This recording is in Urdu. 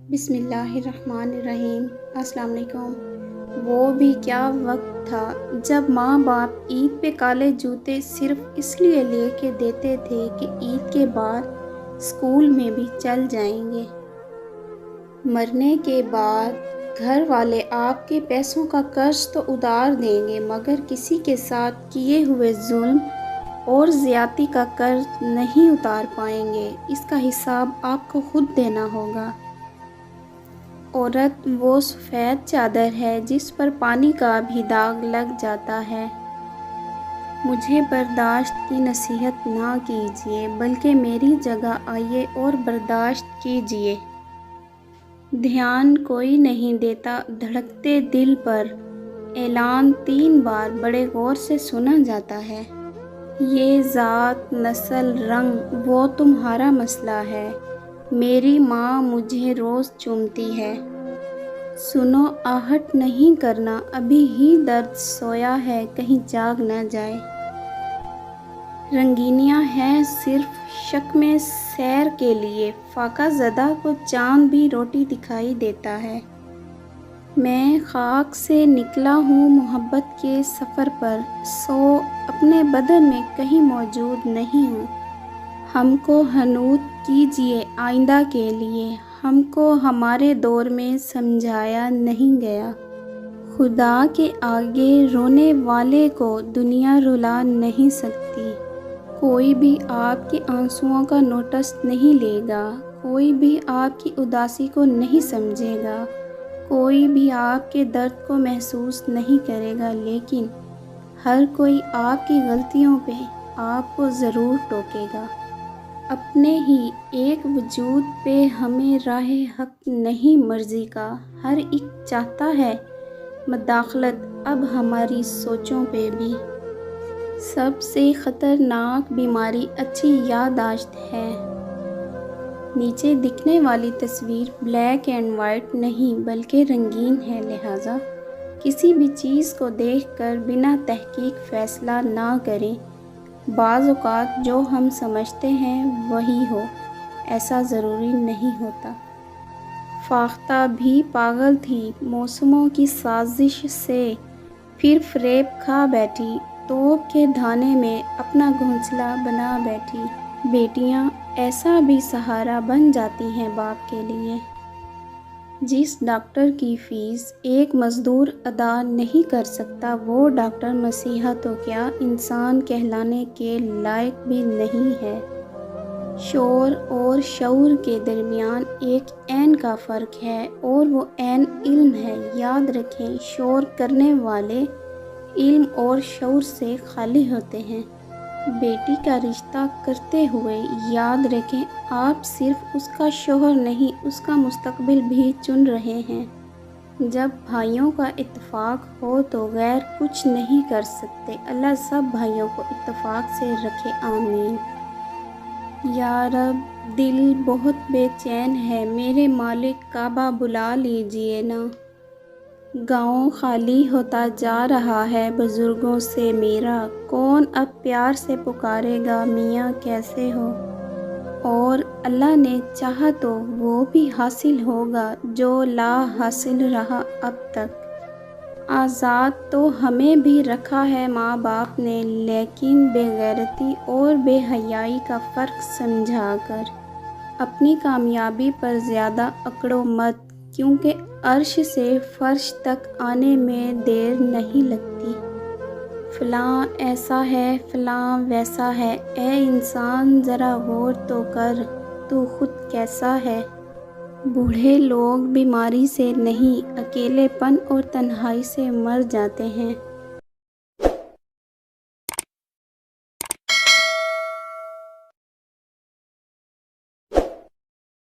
بسم اللہ الرحمن الرحیم۔ السلام علیکم۔ وہ بھی کیا وقت تھا جب ماں باپ عید پہ کالے جوتے صرف اس لیے لے کے دیتے تھے کہ عید کے بعد اسکول میں بھی چل جائیں گے۔ مرنے کے بعد گھر والے آپ کے پیسوں کا قرض تو اتار دیں گے مگر کسی کے ساتھ کیے ہوئے ظلم اور زیادتی کا قرض نہیں اتار پائیں گے۔ اس کا حساب آپ کو خود دینا ہوگا۔ عورت وہ سفید چادر ہے جس پر پانی کا بھی داغ لگ جاتا ہے۔ مجھے برداشت کی نصیحت نہ کیجیے بلکہ میری جگہ آئیے اور برداشت کیجیے۔ دھیان کوئی نہیں دیتا دھڑکتے دل پر، اعلان 3 بار بڑے غور سے سنا جاتا ہے۔ یہ ذات، نسل، رنگ وہ تمہارا مسئلہ ہے۔ میری ماں مجھے روز چومتی ہے۔ سنو، آہٹ نہیں کرنا، ابھی ہی درد سویا ہے، کہیں جاگ نہ جائے۔ رنگینیاں ہیں صرف شکم سیر کے لیے، فاقہ زدہ کو چاند بھی روٹی دکھائی دیتا ہے۔ میں خاک سے نکلا ہوں محبت کے سفر پر، سو اپنے بدن میں کہیں موجود نہیں ہوں۔ ہم کو حنوط کیجیے آئندہ کے لیے، ہم کو ہمارے دور میں سمجھایا نہیں گیا۔ خدا کے آگے رونے والے کو دنیا رلا نہیں سکتی۔ کوئی بھی آپ کے آنسوؤں کا نوٹس نہیں لے گا، کوئی بھی آپ کی اداسی کو نہیں سمجھے گا، کوئی بھی آپ کے درد کو محسوس نہیں کرے گا، لیکن ہر کوئی آپ کی غلطیوں پہ آپ کو ضرور ٹوکے گا۔ اپنے ہی ایک وجود پہ ہمیں راہ حق نہیں مرضی کا، ہر ایک چاہتا ہے مداخلت اب ہماری سوچوں پہ بھی۔ سب سے خطرناک بیماری اچھی یادداشت ہے۔ نیچے دکھنے والی تصویر بلیک اینڈ وائٹ نہیں بلکہ رنگین ہے، لہٰذا کسی بھی چیز کو دیکھ کر بنا تحقیق فیصلہ نہ کریں۔ بعض اوقات جو ہم سمجھتے ہیں وہی ہو، ایسا ضروری نہیں ہوتا۔ فاختہ بھی پاگل تھی موسموں کی سازش سے، پھر فریب کھا بیٹھی، توپ کے دھانے میں اپنا گھونسلہ بنا بیٹھی۔ بیٹیاں ایسا بھی سہارا بن جاتی ہیں باپ کے لیے۔ جس ڈاکٹر کی فیس ایک مزدور ادا نہیں کر سکتا، وہ ڈاکٹر مسیحا تو کیا انسان کہلانے کے لائق بھی نہیں ہے۔ شور اور شعور کے درمیان ایک عین کا فرق ہے اور وہ عین علم ہے۔ یاد رکھیں، شور کرنے والے علم اور شعور سے خالی ہوتے ہیں۔ بیٹی کا رشتہ کرتے ہوئے یاد رکھیں، آپ صرف اس کا شوہر نہیں، اس کا مستقبل بھی چن رہے ہیں۔ جب بھائیوں کا اتفاق ہو تو غیر کچھ نہیں کر سکتے۔ اللہ سب بھائیوں کو اتفاق سے رکھے، آمین۔ یا رب، دل بہت بے چین ہے، میرے مالک کعبہ بلا لیجیے نا۔ گاؤں خالی ہوتا جا رہا ہے بزرگوں سے میرا، کون اب پیار سے پکارے گا میاں کیسے ہو؟ اور اللہ نے چاہا تو وہ بھی حاصل ہوگا جو لا حاصل رہا اب تک۔ آزاد تو ہمیں بھی رکھا ہے ماں باپ نے، لیکن بے غیرتی اور بے حیائی کا فرق سمجھا کر۔ اپنی کامیابی پر زیادہ اکڑو مت، کیونکہ عرش سے فرش تک آنے میں دیر نہیں لگتی۔ فلاں ایسا ہے، فلاں ویسا ہے، اے انسان ذرا غور تو کر، تو خود کیسا ہے؟ بوڑھے لوگ بیماری سے نہیں، اکیلے پن اور تنہائی سے مر جاتے ہیں۔